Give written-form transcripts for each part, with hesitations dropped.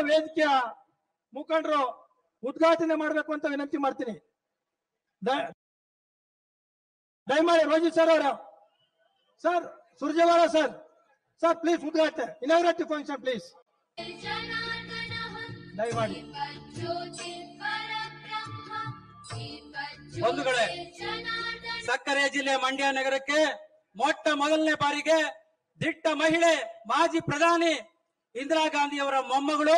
ವೇದಿಕೆಯ ಮುಖಂಡರು ಉದ್ಘಾಟನೆ ಮಾಡಬೇಕು ಅಂತ ವಿನಂತಿ ಮಾಡ್ತೀನಿ. ದಯಮಾಡಿ ರೋಜಿ ಸರ್ ಅವರ sir, Surjewala sir, sir please ಉದ್ಘಾಟನೆ, ಇನಾಗ್ರೇಟಿವ್ ಫಂಕ್ಷನ್ ಪ್ಲೀಸ್ ದಯಮಾಡಿ. ಬಂಧುಗಳೇ, ಸಕ್ಕರೆ ಜಿಲ್ಲೆ ಮಂಡ್ಯ ನಗರಕ್ಕೆ ಮೊಟ್ಟ ಮೊದಲನೇ ಬಾರಿಗೆ ದಿಟ್ಟ ಮಹಿಳೆ ಮಾಜಿ ಪ್ರಧಾನಿ ಇಂದಿರಾ ಗಾಂಧಿಯವರ ಮೊಮ್ಮಗಳು,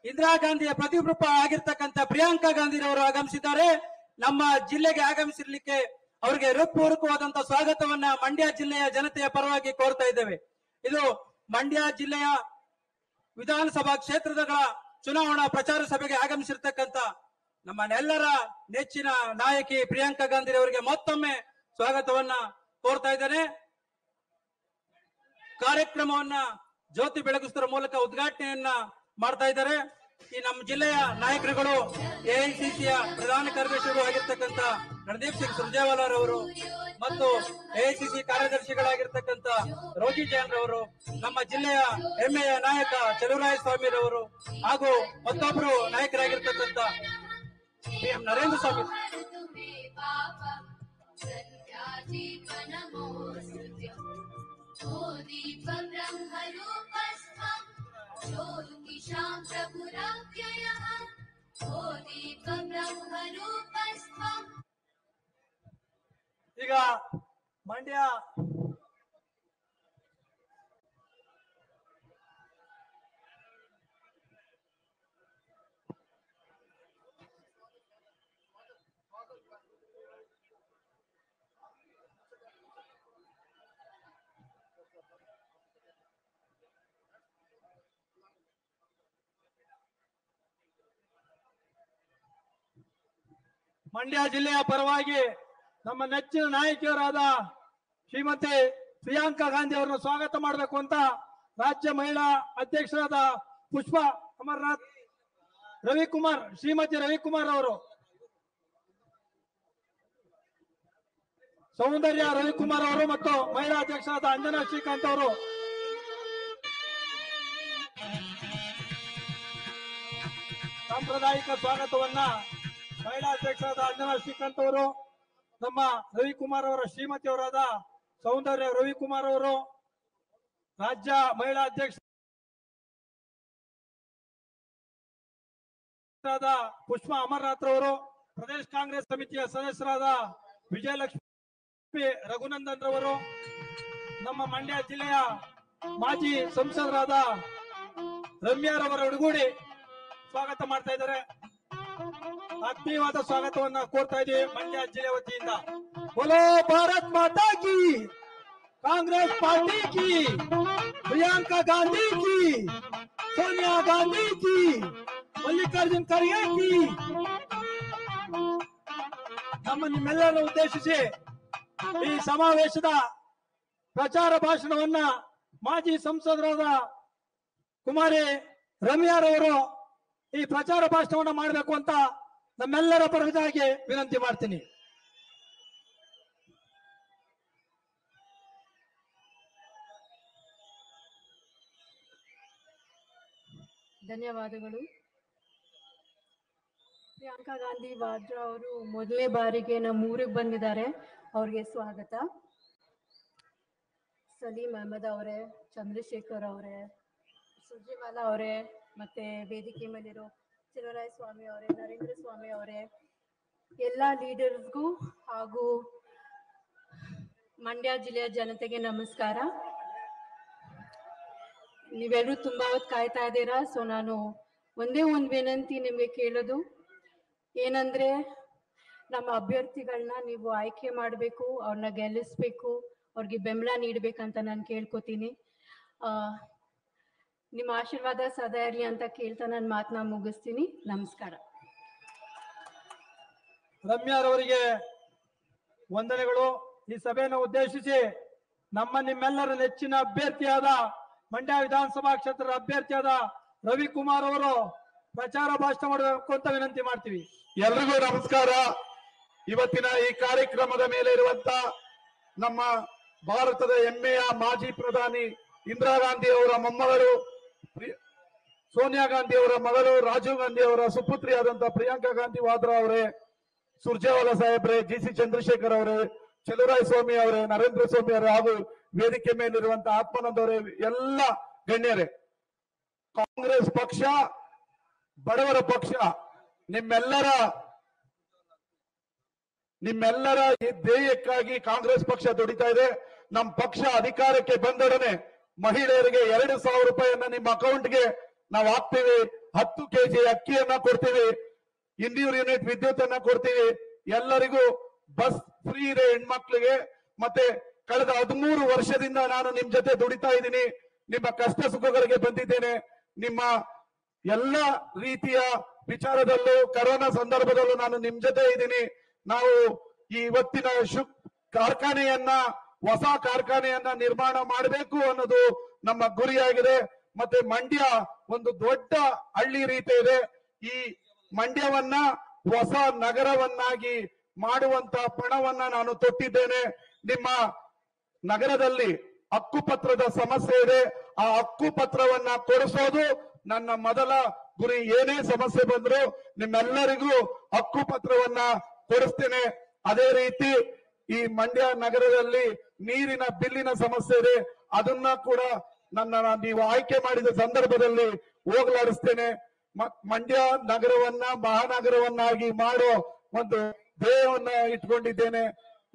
ಇಂದಿರಾ ಗಾಂಧಿಯ ಪ್ರತಿರೂಪ ಆಗಿರ್ತಕ್ಕಂಥ ಪ್ರಿಯಾಂಕಾ ಗಾಂಧಿರವರು ಆಗಮಿಸಿದ್ದಾರೆ. ನಮ್ಮ ಜಿಲ್ಲೆಗೆ ಆಗಮಿಸಿರ್ಲಿಕ್ಕೆ ಅವರಿಗೆ ಹೃತ್ಪೂರ್ವಕವಾದಂತಹ ಸ್ವಾಗತವನ್ನ ಮಂಡ್ಯ ಜಿಲ್ಲೆಯ ಜನತೆಯ ಪರವಾಗಿ ಕೋರ್ತಾ ಇದ್ದೇವೆ. ಇದು ಮಂಡ್ಯ ಜಿಲ್ಲೆಯ ವಿಧಾನಸಭಾ ಕ್ಷೇತ್ರದ ಚುನಾವಣಾ ಪ್ರಚಾರ ಸಭೆಗೆ ಆಗಮಿಸಿರ್ತಕ್ಕಂಥ ನಮ್ಮನ್ನೆಲ್ಲರ ನೆಚ್ಚಿನ ನಾಯಕಿ ಪ್ರಿಯಾಂಕಾ ಗಾಂಧಿರವರಿಗೆ ಮತ್ತೊಮ್ಮೆ ಸ್ವಾಗತವನ್ನ ಕೋರ್ತಾ ಇದ್ದೇನೆ. ಕಾರ್ಯಕ್ರಮವನ್ನ ಜ್ಯೋತಿ ಬೆಳಗಿಸುವುದರ ಮೂಲಕ ಉದ್ಘಾಟನೆಯನ್ನ ಮಾಡ್ತಾ ಇದ್ದಾರೆ. ಈ ನಮ್ಮ ಜಿಲ್ಲೆಯ ನಾಯಕರುಗಳು, ಎಐಸಿಸಿಯ ಪ್ರಧಾನ ಕಾರ್ಯದರ್ಶಿಗಳು ಆಗಿರ್ತಕ್ಕಂಥ ರಣದೀಪ್ ಸಿಂಗ್ ಸುರ್ಜೇವಾಲಾ ರವರು ಮತ್ತು ಎಐಸಿಸಿ ಕಾರ್ಯದರ್ಶಿಗಳಾಗಿರ್ತಕ್ಕಂಥ ರೋಜಿ ಜೈನ್ ರವರು, ನಮ್ಮ ಜಿಲ್ಲೆಯ ಹೆಮ್ಮೆಯ ನಾಯಕ ಚಲುವರಾಯಸ್ವಾಮಿ ರವರು ಹಾಗೂ ಮತ್ತೊಬ್ಬರು ನಾಯಕರಾಗಿರ್ತಕ್ಕಂಥ PM ನರೇಂದ್ರ ಸ್ವಾಮಿ. ಈಗ ಮಂಡ್ಯ ಮಂಡ್ಯ ಜಿಲ್ಲೆಯ ಪರವಾಗಿ ನಮ್ಮ ನೆಚ್ಚಿನ ನಾಯಕಿಯರಾದ ಶ್ರೀಮತಿ ಪ್ರಿಯಾಂಕಾ ಗಾಂಧಿ ಅವರನ್ನು ಸ್ವಾಗತ ಮಾಡಬೇಕು ಅಂತ ರಾಜ್ಯ ಮಹಿಳಾ ಅಧ್ಯಕ್ಷರಾದ ಪುಷ್ಪ ಅಮರನಾಥ್ ರವಿಕುಮಾರ್, ಶ್ರೀಮತಿ ರವಿಕುಮಾರ್ ಅವರು, ಸೌಂದರ್ಯ ರವಿಕುಮಾರ್ ಅವರು ಮತ್ತು ಮಹಿಳಾ ಅಧ್ಯಕ್ಷರಾದ ಅಂಜನಾ ಶ್ರೀಕಾಂತ್ ಅವರು ಸಾಂಪ್ರದಾಯಿಕ ಸ್ವಾಗತವನ್ನ ಮಹಿಳಾ ಅಧ್ಯಕ್ಷರಾದ ಅಂಜನಾ ಶ್ರೀಕಾಂತ್ ಅವರು, ನಮ್ಮ ರವಿಕುಮಾರ್ ಅವರ ಶ್ರೀಮತಿಯವರಾದ ಸೌಂದರ್ಯ ರವಿಕುಮಾರ್ ಅವರು, ರಾಜ್ಯ ಮಹಿಳಾ ಅಧ್ಯಕ್ಷರಾದ ಪುಷ್ಪ ಅಮರನಾಥ್ ಅವರು, ಪ್ರದೇಶ ಕಾಂಗ್ರೆಸ್ ಸಮಿತಿಯ ಸದಸ್ಯರಾದ ವಿಜಯಲಕ್ಷ್ಮಿ ರಘುನಂದನ್ ರವರು, ನಮ್ಮ ಮಂಡ್ಯ ಜಿಲ್ಲೆಯ ಮಾಜಿ ಸಂಸದರಾದ ರಮ್ಯಾರವರ ಒಡಗೂಡಿ ಸ್ವಾಗತ ಮಾಡ್ತಾ ಇದ್ದಾರೆ. ಆತ್ಮೀಯವಾದ ಸ್ವಾಗತವನ್ನ ಕೋರ್ತಾ ಇದ್ದೀವಿ ಮಂಡ್ಯ ಜಿಲ್ಲೆ ವತಿಯಿಂದ. बोलो भारत माता की, कांग्रेस पार्टी की, प्रियंका गांधी की, सोनिया गांधी की, मल्लिकार्जुन खड़गे की. ನಮ್ಮ ನಿಮ್ಮೆಲ್ಲರನ್ನು ಉದ್ದೇಶಿಸಿ ಈ ಸಮಾವೇಶದ ಪ್ರಚಾರ ಭಾಷಣವನ್ನ ಮಾಜಿ ಸಂಸದರಾದ ಕುಮಾರಿ ರಮ್ಯಾರವರು ಈ ಪ್ರಚಾರ ಭಾಷಣವನ್ನ ಮಾಡಬೇಕು ಅಂತ ನಮ್ಮೆಲ್ಲರ ಪರವಾಗಿ ವಿನಂತಿ ಮಾಡ್ತೀನಿ. ಧನ್ಯವಾದಗಳು. ಪ್ರಿಯಾಂಕಾ ಗಾಂಧಿ ವಾದ್ರಾ ಅವರು ಮೊದಲನೇ ಬಾರಿಗೆ ನಮ್ಮ ಊರಿಗೆ ಬಂದಿದ್ದಾರೆ, ಅವ್ರಿಗೆ ಸ್ವಾಗತ. ಸಲೀಂ ಅಹಮದ್ ಅವರೇ, ಚಂದ್ರಶೇಖರ್ ಅವರೇ, ಸುರ್ಜೇವಾಲಾ ಅವರೇ, ಮತ್ತೆ ವೇದಿಕೆ ಮೇಲಿರೋ ಚಲುವರಾಯ ಸ್ವಾಮಿ ಅವರೇ, ನರೇಂದ್ರ ಸ್ವಾಮಿ ಅವರೇ, ಎಲ್ಲ ಲೀಡರ್ಸ್ಗೂ ಹಾಗೂ ಮಂಡ್ಯ ಜಿಲ್ಲೆಯ ಜನತೆಗೆ ನಮಸ್ಕಾರ. ನೀವೆಲ್ಲರೂ ತುಂಬಾ ಹೊತ್ತು ಕಾಯ್ತಾ ಇದ್ದೀರಾ. ಸೊ ನಾನು ಒಂದೇ ಒಂದು ವಿನಂತಿ ನಿಮಗೆ ಕೇಳೋದು ಏನಂದ್ರೆ, ನಮ್ಮ ಅಭ್ಯರ್ಥಿಗಳನ್ನ ನೀವು ಆಯ್ಕೆ ಮಾಡಬೇಕು, ಅವ್ರನ್ನ ಗೆಲ್ಲಿಸ್ಬೇಕು, ಅವ್ರಿಗೆ ಬೆಂಬಲ ನೀಡಬೇಕಂತ ನಾನು ಕೇಳ್ಕೊತೀನಿ. ನಿಮ್ಮ ಆಶೀರ್ವಾದ ಸದಾ ಇರಲಿ ಅಂತ ಕೇಳ್ತಾ ನನ್ನ ಮಾತನ್ನ ಮುಗಿಸ್ತೀನಿ. ನಮಸ್ಕಾರ. ರಮ್ಯಾರವರಿಗೆ ವಂದನೆಗಳು. ಈ ಸಭೆಯನ್ನು ಉದ್ದೇಶಿಸಿ ನಿಮ್ಮೆಲ್ಲರ ನೆಚ್ಚಿನ ಅಭ್ಯರ್ಥಿಯಾದ ಮಂಡ್ಯ ವಿಧಾನಸಭಾ ಕ್ಷೇತ್ರದ ಅಭ್ಯರ್ಥಿಯಾದ ರವಿಕುಮಾರ್ ಅವರು ಪ್ರಚಾರ ಭಾಷಣ ಮಾಡಬೇಕು ಅಂತ ವಿನಂತಿ ಮಾಡ್ತೀವಿ. ಎಲ್ರಿಗೂ ನಮಸ್ಕಾರ. ಇವತ್ತಿನ ಈ ಕಾರ್ಯಕ್ರಮದ ಮೇಲೆ ಇರುವಂತ ನಮ್ಮ ಭಾರತದ ಹೆಮ್ಮೆಯ ಮಾಜಿ ಪ್ರಧಾನಿ ಇಂದಿರಾ ಗಾಂಧಿ ಅವರ ಮೊಮ್ಮಗಳು ಸೋನಿಯಾ ಗಾಂಧಿ ಅವರ ಮಗಳು, ರಾಜೀವ್ ಗಾಂಧಿ ಅವರ ಸುಪುತ್ರಿಯಾದಂತಹ ಪ್ರಿಯಾಂಕಾ ಗಾಂಧಿ ವಾದ್ರಾ ಅವರೇ, ಸುರ್ಜೇವಾಲಾ ಸಾಹೇಬ್ರೆ, ಜಿ.ಸಿ. ಚಂದ್ರಶೇಖರ್ ಅವರೇ, ಚಲುರಾಯ ಸ್ವಾಮಿ ಅವರೇ, ನರೇಂದ್ರ ಸ್ವಾಮಿ ಅವರೇ ಹಾಗೂ ವೇದಿಕೆ ಮೇಲಿರುವಂತಹ ಆತ್ಮಾನಂದ ಅವರೇ, ಎಲ್ಲ ಗಣ್ಯರೇ, ಕಾಂಗ್ರೆಸ್ ಪಕ್ಷ ಬಡವರ ಪಕ್ಷ. ನಿಮ್ಮೆಲ್ಲರ ಈ ಧ್ಯೇಯಕ್ಕಾಗಿ ಕಾಂಗ್ರೆಸ್ ಪಕ್ಷ ದುಡಿತಾ ಇದೆ. ನಮ್ಮ ಪಕ್ಷ ಅಧಿಕಾರಕ್ಕೆ ಬಂದೊಡನೆ ಮಹಿಳೆಯರಿಗೆ 2,000 ರೂಪಾಯಿಯನ್ನ ನಿಮ್ಮ ಅಕೌಂಟ್ಗೆ ನಾವು ಹಾಕ್ತೀವಿ. 10 ಕೆಜಿ ಅಕ್ಕಿಯನ್ನ ಕೊಡ್ತೀವಿ, 200 ಯೂನಿಟ್ ವಿದ್ಯುತ್ ಅನ್ನ ಕೊಡ್ತೀವಿ. ಎಲ್ಲರಿಗೂ ಬಸ್ ಫ್ರೀ ಇದೆ ಹೆಣ್ಮಕ್ಳಿಗೆ. ಮತ್ತೆ ಕಳೆದ 13 ವರ್ಷದಿಂದ ನಾನು ನಿಮ್ ಜೊತೆ ದುಡಿತಾ ಇದ್ದೀನಿ. ನಿಮ್ಮ ಕಷ್ಟ ಸುಖಗಳಿಗೆ ಬಂದಿದ್ದೇನೆ. ನಿಮ್ಮ ಎಲ್ಲ ರೀತಿಯ ವಿಚಾರದಲ್ಲೂ ಕರೋನಾ ಸಂದರ್ಭದಲ್ಲೂ ನಾನು ನಿಮ್ ಜೊತೆ ಇದ್ದೀನಿ. ನಾವು ಈ ಇವತ್ತಿನ ಕಾರ್ಖಾನೆಯನ್ನ, ಹೊಸ ಕಾರ್ಖಾನೆಯನ್ನ ನಿರ್ಮಾಣ ಮಾಡಬೇಕು ಅನ್ನೋದು ನಮ್ಮ ಗುರಿಯಾಗಿದೆ. ಮತ್ತೆ ಮಂಡ್ಯ ಒಂದು ದೊಡ್ಡ ಹಳ್ಳಿ ರೀತಿ ಇದೆ. ಈ ಮಂಡ್ಯವನ್ನ ಹೊಸ ನಗರವನ್ನಾಗಿ ಮಾಡುವಂತ ಪಣವನ್ನ ನಾನು ತೊಟ್ಟಿದ್ದೇನೆ. ನಿಮ್ಮ ನಗರದಲ್ಲಿ ಹಕ್ಕುಪತ್ರದ ಸಮಸ್ಯೆ ಇದೆ. ಆ ಹಕ್ಕುಪತ್ರವನ್ನ ಕೊಡಿಸೋದು ನನ್ನ ಮೊದಲ ಗುರಿ. ಏನೇ ಸಮಸ್ಯೆ ಬಂದ್ರು ನಿಮ್ಮೆಲ್ಲರಿಗೂ ಹಕ್ಕುಪತ್ರವನ್ನ ಕೊಡಿಸ್ತೇನೆ. ಅದೇ ರೀತಿ ಈ ಮಂಡ್ಯ ನಗರದಲ್ಲಿ ನೀರಿನ ಬಿಲ್ಲಿನ ಸಮಸ್ಯೆ ಇದೆ. ಅದನ್ನ ಕೂಡ ನೀವು ಆಯ್ಕೆ ಮಾಡಿದ ಸಂದರ್ಭದಲ್ಲಿ ಹೋಗಲಾಡಿಸ್ತೇನೆ. ಮಂಡ್ಯ ನಗರವನ್ನ ಮಹಾನಗರವನ್ನಾಗಿ ಮಾಡೋ ಒಂದು ಧ್ಯೇಯವನ್ನ ಇಟ್ಕೊಂಡಿದ್ದೇನೆ.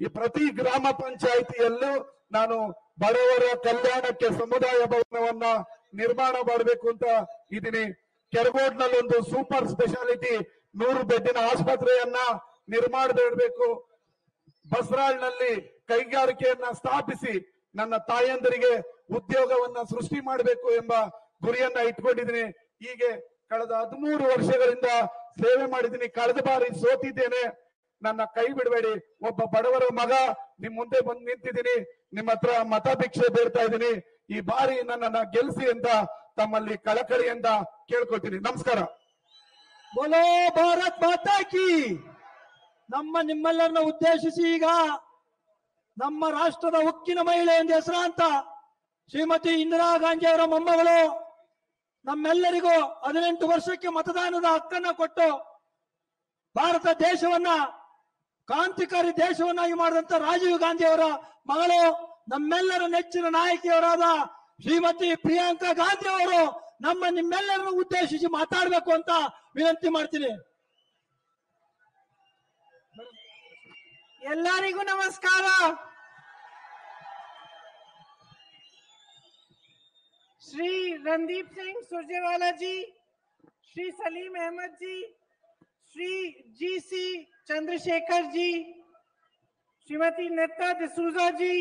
ಈ ಪ್ರತಿ ಗ್ರಾಮ ಪಂಚಾಯಿತಿಯಲ್ಲೂ ನಾನು ಬಡವರ ಕಲ್ಯಾಣಕ್ಕೆ ಸಮುದಾಯ ಭವನವನ್ನ ನಿರ್ಮಾಣ ಮಾಡಬೇಕು ಅಂತ ಇದ್ದೀನಿ. ಕೆರಗೋಡ್ನಲ್ಲಿ ಒಂದು ಸೂಪರ್ ಸ್ಪೆಷಾಲಿಟಿ 100 ಬೆಡ್ಡಿನ ಆಸ್ಪತ್ರೆಯನ್ನ ನಿರ್ಮಾಣ ಮಾಡಬೇಕು. ಬಸರಾಳ್ನಲ್ಲಿ ಕೈಗಾರಿಕೆಯನ್ನ ಸ್ಥಾಪಿಸಿ ನನ್ನ ತಾಯಂದರಿಗೆ ಉದ್ಯೋಗವನ್ನ ಸೃಷ್ಟಿ ಮಾಡಬೇಕು ಎಂಬ ಗುರಿಯನ್ನ ಇಟ್ಕೊಂಡಿದ್ದೀನಿ. ಹೀಗೆ ಕಳೆದ 13 ವರ್ಷಗಳಿಂದ ಸೇವೆ ಮಾಡಿದ್ದೀನಿ. ಕಳೆದ ಬಾರಿ ಸೋತಿದ್ದೇನೆ, ನನ್ನ ಕೈ ಬಿಡಬೇಡಿ. ಒಬ್ಬ ಬಡವರ ಮಗ ನಿಮ್ ಮುಂದೆ ಬಂದು ನಿಂತಿದ್ದೀನಿ. ನಿಮ್ಮ ಹತ್ರ ಮತ ಭಿಕ್ಷೆ ಬೇಡ್ತಾ ಇದ್ದೀನಿ. ಈ ಬಾರಿ ನನ್ನನ್ನ ಗೆಲ್ಸಿ ಅಂತ ತಮ್ಮಲ್ಲಿ ಕಳಕಳಿಯಿಂದ ಕೇಳ್ಕೊಳ್ತೀನಿ. ನಮಸ್ಕಾರ. ಬೋಲೋ ಭಾರತ್ ಮಾತಾ ಕಿ. ನಿಮ್ಮೆಲ್ಲರನ್ನ ಉದ್ದೇಶಿಸಿ ಈಗ ನಮ್ಮ ರಾಷ್ಟ್ರದ ಉಕ್ಕಿನ ಮಹಿಳೆ ಎಂದು ಹೆಸರಾಂತ ಶ್ರೀಮತಿ ಇಂದಿರಾ ಗಾಂಧಿ ಅವರ ಮೊಮ್ಮಗಳು, ನಮ್ಮೆಲ್ಲರಿಗೂ 18 ವರ್ಷಕ್ಕೆ ಮತದಾನದ ಹಕ್ಕನ್ನ ಕೊಟ್ಟು ಭಾರತ ದೇಶವನ್ನ ಕ್ರಾಂತಿಕಾರಿ ದೇಶವನ್ನಾಗಿ ಮಾಡಿದಂತ ರಾಜೀವ್ ಗಾಂಧಿ ಅವರ ಮಗಳು, ನಮ್ಮೆಲ್ಲರ ನೆಚ್ಚಿನ ನಾಯಕಿಯವರಾದ ಶ್ರೀಮತಿ ಪ್ರಿಯಾಂಕಾ ಗಾಂಧಿ ಅವರು ನಿಮ್ಮೆಲ್ಲರನ್ನು ಉದ್ದೇಶಿಸಿ ಮಾತಾಡಬೇಕು ಅಂತ ವಿನಂತಿ ಮಾಡ್ತೀನಿ. ಎಲ್ಲರಿಗೂ ನಮಸ್ಕಾರ. श्री रणदीप सिंह सुरजेवाला जी, श्री सलीम अहमद जी, श्री जी.सी. चंद्रशेखर जी, श्रीमती नेता डिसूजा जी,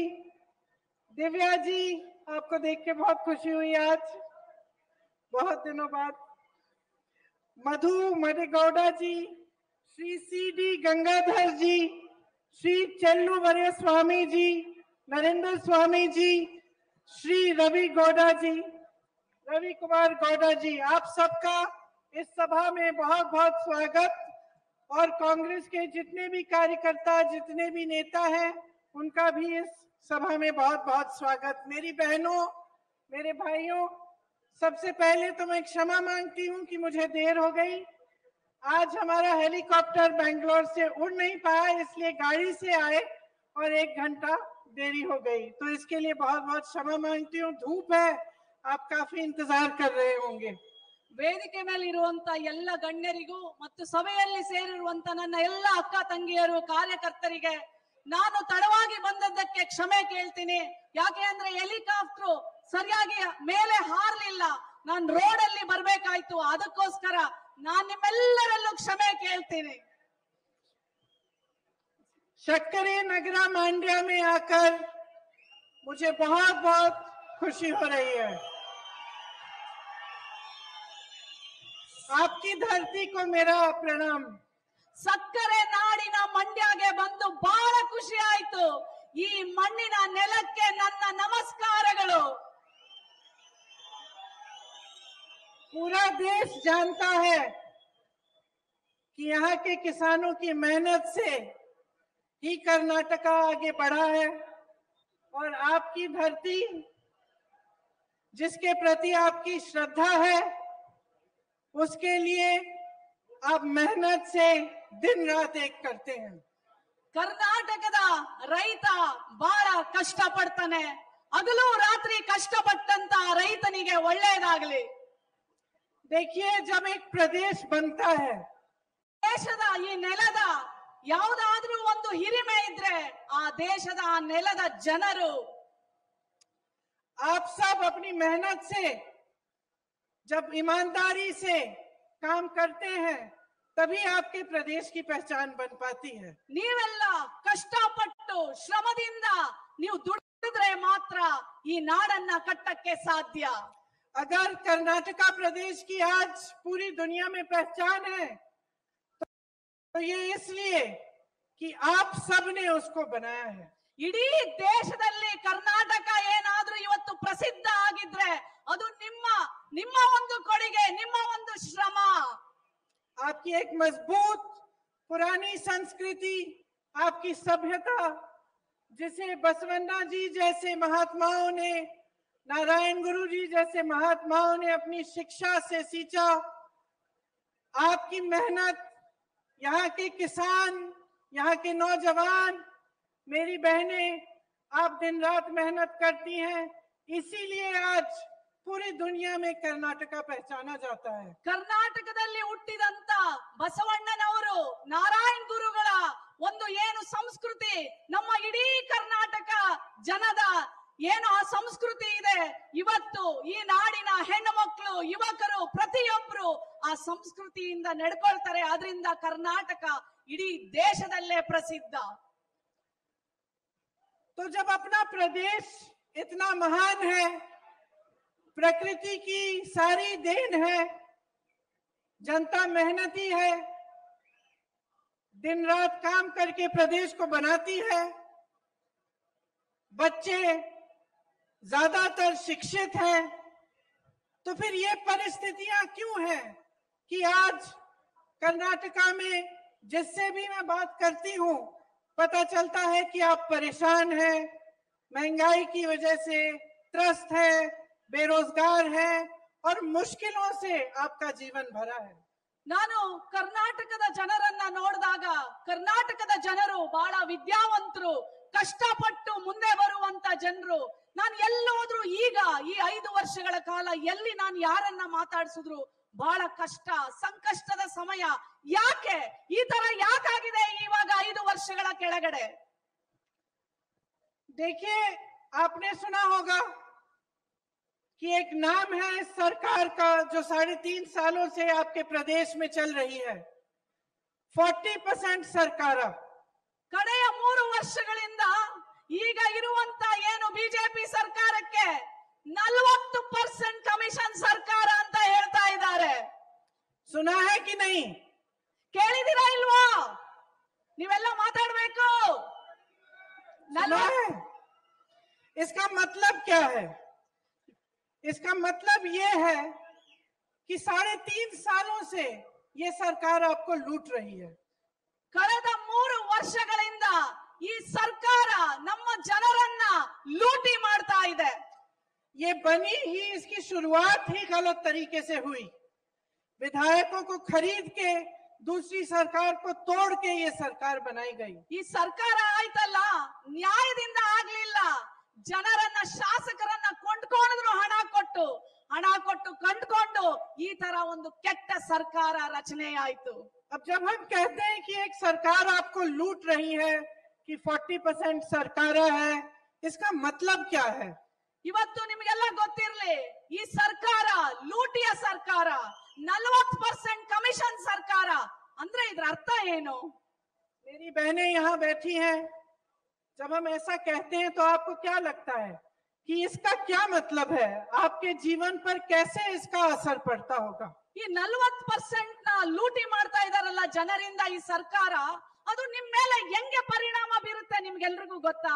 दिव्या जी, आपको देख के बहुत खुशी हुई आज बहुत दिनों बाद, मधु मडेगौड़ा जी, श्री सी.डी. गंगाधर जी, श्री चेल्लू वर्य स्वामी जी, नरेंद्र स्वामी जी, श्री रवि कुमार गौड़ा जी, आप सबका इस सभा में बहुत बहुत स्वागत। और कांग्रेस के जितने भी कार्यकर्ता, जितने भी नेता हैं, उनका भी इस सभा में बहुत बहुत स्वागत। मेरी बहनों, मेरे भाइयों, सबसे पहले तो मैं क्षमा मांगती हूं कि मुझे देर हो गई। आज हमारा हेलीकॉप्टर बेंगलोर से उड़ नहीं पाया, इसलिए गाड़ी से आए और 1 घंटा देरी हो गई, तो इसके लिए बहुत बहुत क्षमा मांगती हूँ। धूप है, आप काफी इंतजार कर रहे होंगे। ವೇದಿಕೆ ಮೇಲೆ ಇರುವಂತ ಎಲ್ಲ ಗಣ್ಯರಿಗೂ ಮತ್ತು ಸಭೆಯಲ್ಲಿ ಸೇರಿರುವಂತ ನನ್ನ ಎಲ್ಲ ಅಕ್ಕ ತಂಗಿಯರು, ಕಾರ್ಯಕರ್ತರಿಗೆ ನಾನು ತಡವಾಗಿ ಬಂದದ್ದಕ್ಕೆ ಕ್ಷಮೆ ಕೇಳ್ತೀನಿ. ಯಾಕೆ ಅಂದ್ರೆ ಹೆಲಿಕಾಪ್ಟರ್ ಸರಿಯಾಗಿ ಮೇಲೆ ಹಾರಲಿಲ್ಲ, ನಾನು ರೋಡ್ ಅಲ್ಲಿ ಬರ್ಬೇಕಾಯ್ತು. ಅದಕ್ಕೋಸ್ಕರ ನಾನು ನಿಮ್ಮೆಲ್ಲರಲ್ಲೂ ಕ್ಷಮೆ ಕೇಳ್ತೀನಿ. शक्करे नगरा मांड्या में आकर मुझे बहुत बहुत खुशी हो रही है। आपकी धरती को मेरा प्रणाम। ಸಕ್ಕರೆ ನಾಡಿನ ಮಂಡ್ಯಗೆ ಬಂದು ಬಹಳ ಖುಷಿ ಆಯ್ತು. ಈ ಮಣ್ಣಿನ ನೆಲಕ್ಕೆ ನನ್ನ ನಮಸ್ಕಾರಗಳು. पूरा देश जानता है कि यहाँ के किसानों की मेहनत से ही कर्नाटका आगे बढ़ा है, और आपकी धरती जिसके प्रति आपकी श्रद्धा है, उसके लिए आप मेहनत से दिन रात एक करते हैं। ಕರ್ನಾಟಕದ ರೈತ ಬಹಳ ಕಷ್ಟ ಪಡ್ತಾನೆ, ಹಗಲು ರಾತ್ರಿ ಕಷ್ಟಪಟ್ಟಂತ ರೈತನಿಗೆ ಒಳ್ಳೆಯದಾಗಲಿ। देखिए, जब एक प्रदेश बनता है, ದೇಶದ ಈ ನೆಲದ ಯಾವುದಾದ್ರೂ ಒಂದು ಹಿರಿಮೆ ಇದ್ರೆ ಆ ದೇಶದ ಆ ನೆಲದ ಜನರು, आप सब अपनी मेहनत से जब ईमानदारी से काम करते हैं तभी आपके प्रदेश की पहचान बन पाती है। ನೀವೆಲ್ಲ ಕಷ್ಟಪಟ್ಟು ಶ್ರಮದಿಂದ ನೀವು ದುಡಿದ್ರೆ ಮಾತ್ರ ಈ ನಾಡನ್ನ ಕಟ್ಟಕ್ಕೆ ಸಾಧ್ಯ। अगर कर्नाटका प्रदेश की आज पूरी दुनिया में पहचान है तो ये इसलिए कि आप सब ने उसको बनाया है। ಇಡೀ ದೇಶದಲ್ಲಿ ಕರ್ನಾಟಕ ಏನಾದ್ರೂ ಇವತ್ತು ಪ್ರಸಿದ್ಧ ಆಗಿದ್ರೆ ಅದು ನಿಮ್ಮ ಒಂದು ಕೊಡುಗೆ, ನಿಮ್ಮ ಒಂದು ಶ್ರಮ। आपकी एक मजबूत पुरानी संस्कृति, आपकी सभ्यता, जिसे बसवन्ना जी जैसे महात्माओं ने, नारायण गुरु जी जैसे महात्माओं ने अपनी शिक्षा से सींचा, आपकी मेहनत, यहाँ के किसान, यहाँ के नौजवान, मेरी बहनें, आप दिन रात मेहनत करती हैं, इसीलिए आज पूरी दुनिया में कर्नाटका पहचाना जाता है। ಕರ್ನಾಟಕದಲ್ಲಿ ಹುಟ್ಟಿದಂತ ಬಸವಣ್ಣನವರು, ನಾರಾಯಣ್ ಗುರುಗಳ ಒಂದು ಏನು ಸಂಸ್ಕೃತಿ, ನಮ್ಮ ಇಡೀ ಕರ್ನಾಟಕ ಜನದ ಏನು ಆ ಸಂಸ್ಕೃತಿ ಇದೆ, ಇವತ್ತು ಈ ನಾಡಿನ ಹೆಣ್ಣು ಮಕ್ಕಳು, ಯುವಕರು ಪ್ರತಿಯೊಬ್ಬರು ಆ ಸಂಸ್ಕೃತಿಯಿಂದ ನಡ್ಕೊಳ್ತಾರೆ। ಅದರಿಂದ ಕರ್ನಾಟಕ ಇಡೀ ದೇಶದಲ್ಲೇ ಪ್ರಸಿದ್ಧ। तो जब अपना प्रदेश इतना महान है, प्रकृति की सारी देन है, जनता मेहनती है, दिन रात काम करके प्रदेश को बनाती है, बच्चे ज्यादातर शिक्षित हैं, तो फिर ये परिस्थितियां क्यों हैं कि आज कर्नाटका में जिससे भी मैं बात करती हूं पता चलता है कि आप परेशान हैं, महंगाई की वजह से त्रस्त है, बेरोजगार है और मुश्किलों से आपका जीवन भरा है। ನಾನು ಕರ್ನಾಟಕದ ಜನರನ್ನ ನೋಡಿದಾಗ ಕರ್ನಾಟಕದ ಜನರು ಬಹಳ ವಿದ್ಯಾವಂತರು, ಕಷ್ಟಪಟ್ಟು ಮುಂದೆ ಬರುವಂತ ಜನರು। ನಾನು ಎಲ್ಲೋದ್ರು ಈಗ ಈ 5 ವರ್ಷಗಳ ಕಾಲ ಎಲ್ಲಿ ನಾನು ಯಾರನ್ನ ಮಾತಾಡಿಸಿದ್ರು ಬಹಳ ಕಷ್ಟ, ಸಂಕಷ್ಟದ ಸಮಯ। ಯಾಕೆ ಈ ತರ ಯಾಕಾಗಿದೆ ಇವಾಗ 5 ವರ್ಷಗಳ ಕೆಳಗಡೆ? देखिए, आपने सुना होगा कि एक नाम है इस सरकार का जो 3.5 सालों से आपके प्रदेश में चल रही है, 40% सरकार। ಕಡೆಯ 3 ವರ್ಷಗಳಿಂದ ಈಗ ಇರುವಂತ ಏನು ಬಿಜೆಪಿ ಸರ್ಕಾರಕ್ಕೆ 40% ಕಮಿಷನ್ ಸರ್ಕಾರ ಅಂತ ಹೇಳ್ತಾ ಇದ್ದಾರೆ। सुना है कि नहीं? ಕೇಳಿದಿರಾ ಇಲ್ವಾ? ನೀವೆಲ್ಲ ಮಾತಾಡ್ಬೇಕು। सुना है? इसका मतलब क्या है? इसका मतलब ये है कि 3.5 सालों से ये सरकार आपको लूट रही है। ಕಳೆದ 3 ವರ್ಷಗಳಿಂದ ಈ ಸರ್ಕಾರ ನಮ್ಮ ಜನರನ್ನ ಲೂಟಿ ಮಾಡ್ತಾ ಇದೆ। ये बनी ही, इसकी शुरुआत ही गलत तरीके से हुई। विधायकों को खरीद के दूसरी सरकार को तोड़ के ये सरकार बनाई गई। ಈ ಸರ್ಕಾರ ಆಯ್ತಲ್ಲ, ನ್ಯಾಯದಿಂದ ಆಗ್ಲಿಲ್ಲ, ಜನರನ್ನ ಶಾಸಕರನ್ನ ಕೊಂಡ್ಕೊಂಡ್ರು, ಹಣ ಕೊಟ್ಟು ಕೊಂಡ್ಕೊಂಡು ಈ ತರ ಒಂದು ಕೆಟ್ಟ ಸರ್ಕಾರ ರಚನೆ ಆಯ್ತು। अब जब हम कहते हैं कि एक सरकार आपको लूट रही है, कि 40% सरकार है, इसका मतलब क्या है? ಇವತ್ತು ನಿಮಗೆಲ್ಲ ಗೊತ್ತಿರ್ಲಿ, ಈ ಸರ್ಕಾರ ಲೂಟಿಯ ಸರ್ಕಾರ, 40% ಕಮಿಷನ್ ಸರ್ಕಾರ ಅಂದ್ರೆ ಇದ್ರ ಅರ್ಥ ಏನು? मेरी बहनें यहाँ बैठी हैं, जब हम ऐसा कहते हैं तो आपको क्या लगता है कि इसका क्या मतलब है? आपके जीवन पर कैसे इसका असर पड़ता होगा? ಈ 40% ನ ಲೂಟಿ ಮಾಡ್ತಾ ಇದಾರಲ್ಲ ಜನರಿಂದ ಈ ಸರ್ಕಾರ, ಅದು ನಿಮ್ ಮೇಲೆ ಹೆಂಗೆ ಪರಿಣಾಮ ಬೀರುತ್ತೆ ನಿಮ್ಗೆಲ್ರಿಗೂ ಗೊತ್ತಾ?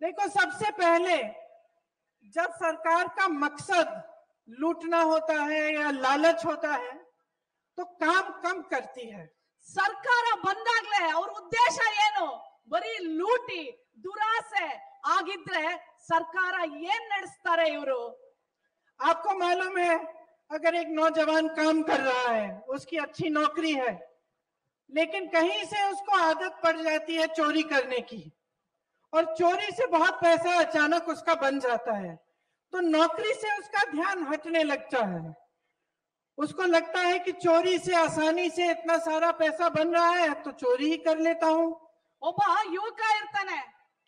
देखो, सबसे पहले जब सरकार का मकसद लूटना होता है या लालच होता है तो काम कम करती है। ಸರ್ಕಾರ ಬಂದಾಗ್ಲೇ ಅವ್ರ ಉದ್ದೇಶ ಏನು? ಬರೀ ಲೂಟಿ, ದುರಾಸೆ ಆಗಿದ್ರೆ ಸರ್ಕಾರ ಏನ್ ನಡೆಸ್ತಾರೆ ಇವರು? आपको मालूम है अगर एक नौजवान काम कर रहा है, उसकी अच्छी नौकरी है, लेकिन कहीं से उसको आदत पड़ जाती है चोरी करने की, और चोरी से बहुत पैसा अचानक उसका बन जाता है, तो नौकरी से उसका ध्यान हटने लगता है। उसको लगता है कि चोरी से आसानी से इतना सारा पैसा बन रहा है तो चोरी ही कर लेता हूँ। ಒಬ್ಬ ಯುವಕ ಇರ್ತಾನೆ,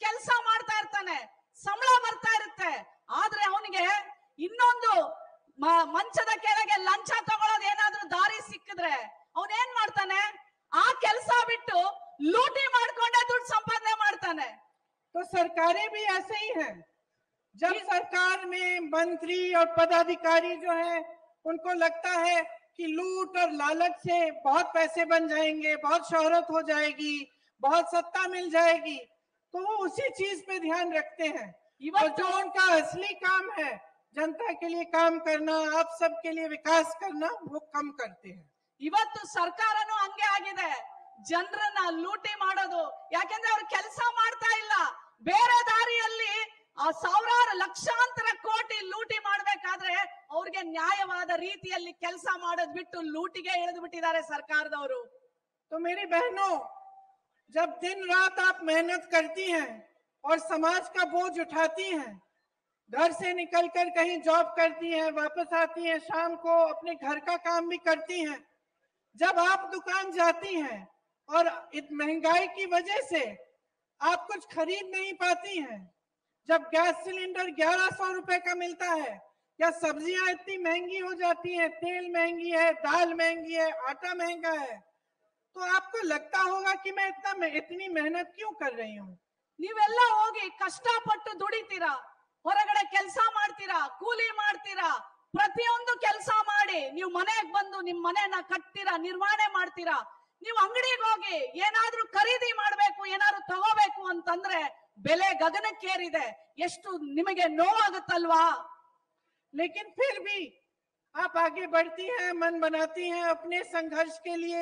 ಕೆಲಸ ಮಾಡ್ತಾ ಇರ್ತಾನೆ, ಸಂಬಳ ಬರ್ತಾ ಇರುತ್ತೆ, ಆದ್ರೆ ಅವನಿಗೆ ಇನ್ನೊಂದು ಮಂಚದ ಕೆಳಗೆ ಲಂಚ ತಗೊಳ್ಳೋದು ಏನಾದ್ರೂ ದಾರಿ ಸಿಕ್ಕಿದ್ರೆ ಅವನೇನ್ ಮಾಡ್ತಾನೆ, ಆ ಕೆಲಸ ಬಿಟ್ಟು ಲೂಟಿ ಮಾಡ್ಕೊಂಡೆ ದುಡ್ಡು ಸಂಪಾದನೆ ಮಾಡ್ತಾನೆ। तो सरकारें भी ऐसे ही हैं। जब सरकार में मंत्री और पदाधिकारी जो है उनको लगता है कि लूट और लालच से बहुत पैसे बन जाएंगे, बहुत शोहरत हो जाएगी, बहुत सत्ता मिल जाएगी, तो वो उसी चीज पे ध्यान रखते हैं। और जो उनका असली काम है, जनता के लिए काम करना, आप सबके लिए विकास करना, वो कम करते हैं। ಇವತ್ತು ಸರ್ಕಾರನು ಹಂಗೆ ಆಗಿದೆ, ಜನರನ್ನ ಲೂಟಿ ಮಾಡೋದು, ಯಾಕೆಂದ್ರೆ ಅವ್ರು ಕೆಲಸ ಮಾಡ್ತಾ ಇಲ್ಲ, ಬೇರೆ ದಾರಿಯಲ್ಲಿ ಆ ಸಾವಿರಾರು ಲಕ್ಷಾಂತರ ಕೋಟಿ ಲೂಟಿ ಮಾಡ್ಬೇಕಾದ್ರೆ ಅವ್ರಿಗೆ ನ್ಯಾಯವಾದ ರೀತಿಯಲ್ಲಿ ಕೆಲಸ ಮಾಡೋದ್ ಬಿಟ್ಟು ಲೂಟಿಗೆ ಇಳಿದು ಬಿಟ್ಟಿದ್ದಾರೆ ಸರ್ಕಾರದವರು। तो मेरी बहनों, जब दिन रात आप मेहनत करती हैं और समाज का बोझ उठाती हैं, घर से निकलकर कहीं जॉब करती हैं, वापस आती हैं, शाम को अपने घर का काम भी करती हैं, जब आप दुकान जाती हैं और महंगाई की वजह से आप कुछ खरीद नहीं पाती हैं, जब गैस सिलेंडर 1100 रुपए का मिलता है, या सब्जियां इतनी महंगी हो जाती हैं, तेल महंगी है, दाल महंगी है, आटा महंगा है, तो आपको लगता होगा कि मैं इतनी मेहनत क्यों कर रही हूँ। ನೀವೆಲ್ಲ ಹೋಗಿ ಕಷ್ಟಪಟ್ಟು ದುಡಿತೀರಾ, ಹೊರಗಡೆ ಕೆಲಸ ಮಾಡ್ತೀರಾ, ಕೂಲಿ ಮಾಡ್ತೀರಾ, ಪ್ರತಿಯೊಂದು ಕೆಲಸ ಮಾಡಿ ನೀವು ಮನೆಗೆ ಬಂದು ನಿಮ್ ಮನೆಯನ್ನ ಕಟ್ತೀರಾ, ನಿರ್ವಹಣೆ ಮಾಡ್ತೀರಾ। ನೀವು ಅಂಗಡಿಗೆ ಹೋಗಿ ಏನಾದ್ರೂ ಖರೀದಿ ಮಾಡ್ಬೇಕು, ಏನಾದ್ರೂ ತಗೋಬೇಕು ಅಂತಂದ್ರೆ ಬೆಲೆ ಗಗನಕ್ಕೇರಿದೆ, ಎಷ್ಟು ನಿಮಗೆ ನೋವಾಗುತ್ತಲ್ವಾ। लेकिन फिर भी आप आगे बढ़ती हैं, मन बनाती हैं, अपने संघर्ष के लिए